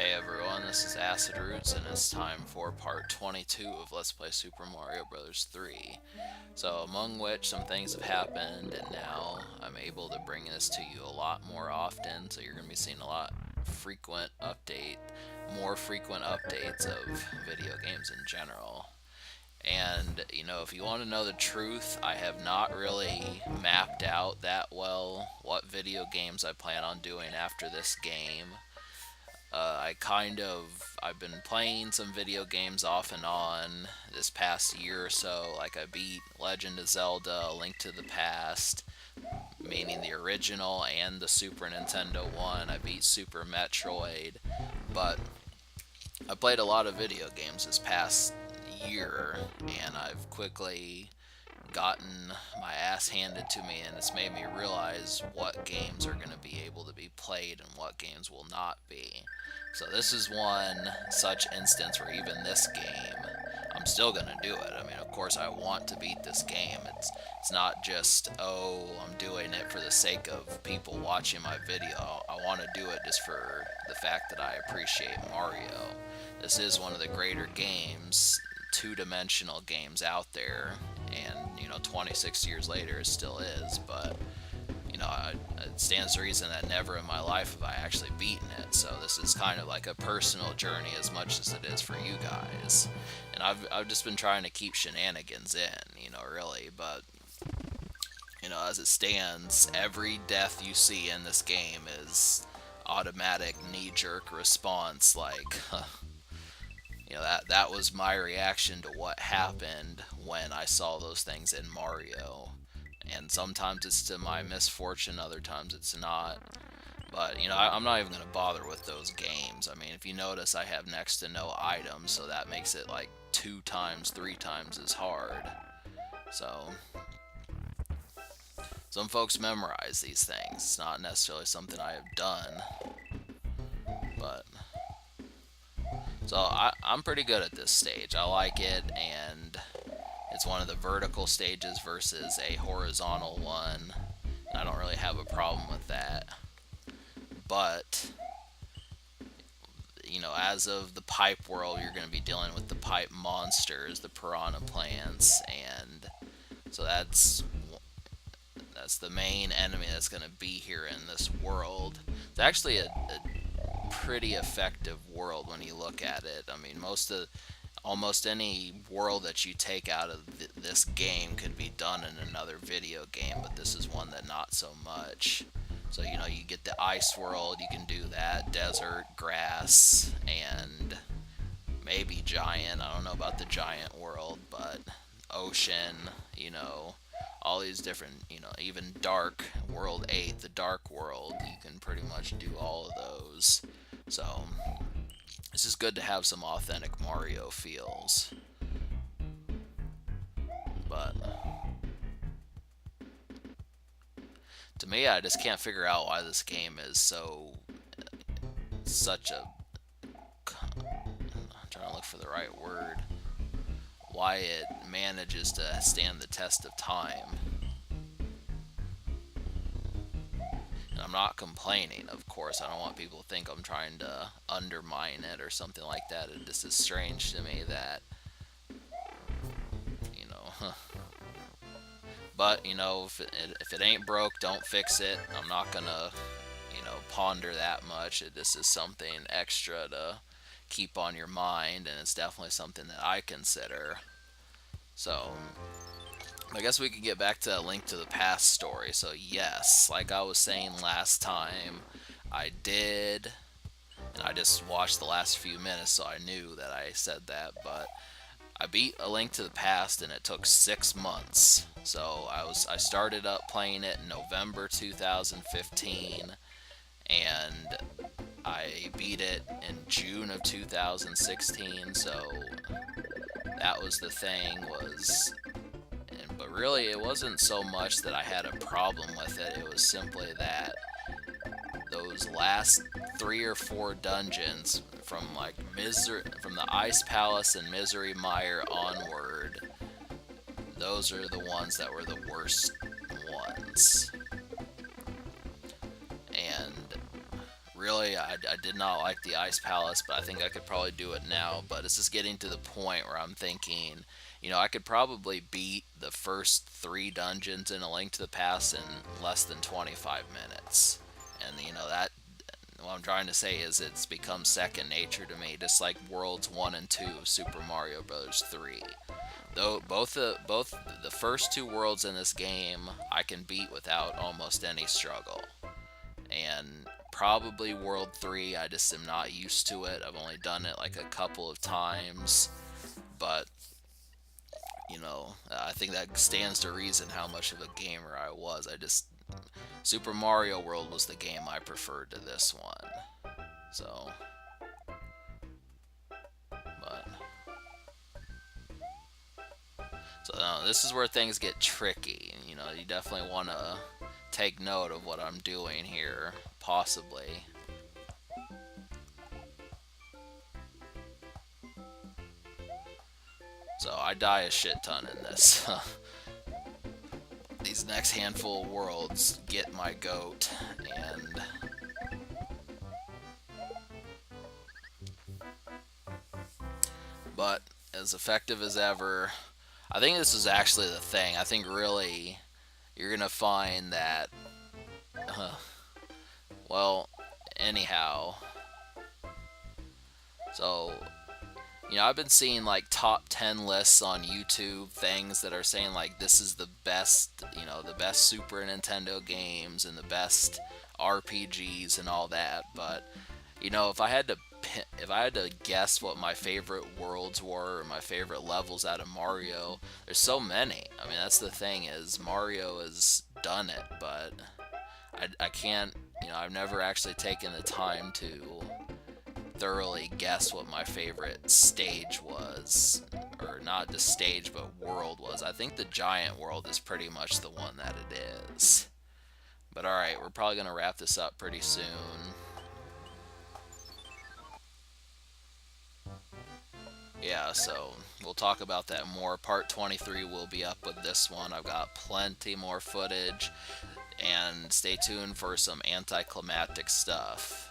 Hey everyone, this is Acid Roots, and it's time for part 22 of Let's Play Super Mario Bros. 3. So, among which some things have happened, and now I'm able to bring this to you a lot more often, so you're going to be seeing a lot more frequent updates of video games in general. And, if you want to know the truth, I have not really mapped out that well what video games I plan on doing after this game. I've been playing some video games off and on this past year or so. Like, I beat Legend of Zelda, A Link to the Past, meaning the original and the Super Nintendo one. I beat Super Metroid, but I played a lot of video games this past year, and I've quickly gotten my ass handed to me, and it's made me realize what games are going to be able to be played and what games will not be. So this is one such instance where even this game, I'm still going to do it. I mean, of course I want to beat this game. It's not just, oh, I'm doing it for the sake of people watching my video. I want to do it just for the fact that I appreciate Mario. This is one of the greater games, two-dimensional games out there, and 26 years later it still is, but it stands to reason that never in my life have I actually beaten it. So this is kind of like a personal journey as much as it is for you guys, and I've just been trying to keep shenanigans in, really. But as it stands, every death you see in this game is automatic knee-jerk response, like that was my reaction to what happened when I saw those things in Mario. And sometimes it's to my misfortune, other times it's not. But, I'm not even going to bother with those games. I mean, if you notice, I have next to no items, so that makes it like 2 times, 3 times as hard. So, some folks memorize these things. It's not necessarily something I have done. But so I'm pretty good at this stage. I like it, and it's one of the vertical stages versus a horizontal one. And I don't really have a problem with that. But, as of the pipe world, you're going to be dealing with the pipe monsters, the piranha plants, and so that's the main enemy that's going to be here in this world. It's actually a pretty effective world when you look at it. I mean, almost any world that you take out of this game could be done in another video game, but this is one that not so much. So, you get the ice world, you can do that, desert, grass, and maybe giant. I don't know about the giant world, but ocean, all these different, even dark, world 8, the dark world, you can pretty much do all of those. So, this is good to have some authentic Mario feels. But to me, I just can't figure out why this game is such a, I'm trying to look for the right word, why it manages to stand the test of time. And I'm not complaining, of course. I don't want people to think I'm trying to undermine it or something like that. It just is strange to me that, But, if it ain't broke, don't fix it. I'm not gonna, ponder that much. This is something extra to keep on your mind, and it's definitely something that I consider. So, I guess we could get back to A Link to the Past story. So, yes, like I was saying last time, I did, and I just watched the last few minutes, so I knew that I said that, but I beat A Link to the Past, and it took 6 months. So I started up playing it in November 2015, and I beat it in June of 2016. So that was the thing. But really, it wasn't so much that I had a problem with it. It was simply that those last 3 or 4 dungeons from from the Ice Palace and Misery Mire onward, those are the ones that were the worst ones. And really, I did not like the Ice Palace, but I think I could probably do it now. But it's just getting to the point where I'm thinking, I could probably beat the first three dungeons in A Link to the Past in less than 25 minutes. And, that what I'm trying to say is it's become second nature to me, just like Worlds 1 and 2 of Super Mario Bros. 3. Though both the first two worlds in this game I can beat without almost any struggle. And probably World 3, I just am not used to it. I've only done it like a couple of times, but I think that stands to reason how much of a gamer I was. Super Mario World was the game I preferred to this one. So, but this is where things get tricky. You definitely want to take note of what I'm doing here, possibly. So I die a shit ton in this. These next handful of worlds get my goat, and but as effective as ever. I think this is actually the thing. I think really you're gonna find that. Uh, well, anyhow, so I've been seeing like top 10 lists on YouTube, things that are saying like this is the best, the best Super Nintendo games and the best RPGs and all that. But if I had to guess what my favorite worlds were or my favorite levels out of Mario, there's so many. I mean, that's the thing is Mario has done it, but I can't. I've never actually taken the time to thoroughly guess what my favorite stage was, or not just stage but world was. I think the giant world is pretty much the one that it is. But alright, we're probably going to wrap this up pretty soon. Yeah, so we'll talk about that more. Part 23 will be up with this one. I've got plenty more footage, and stay tuned for some anticlimactic stuff.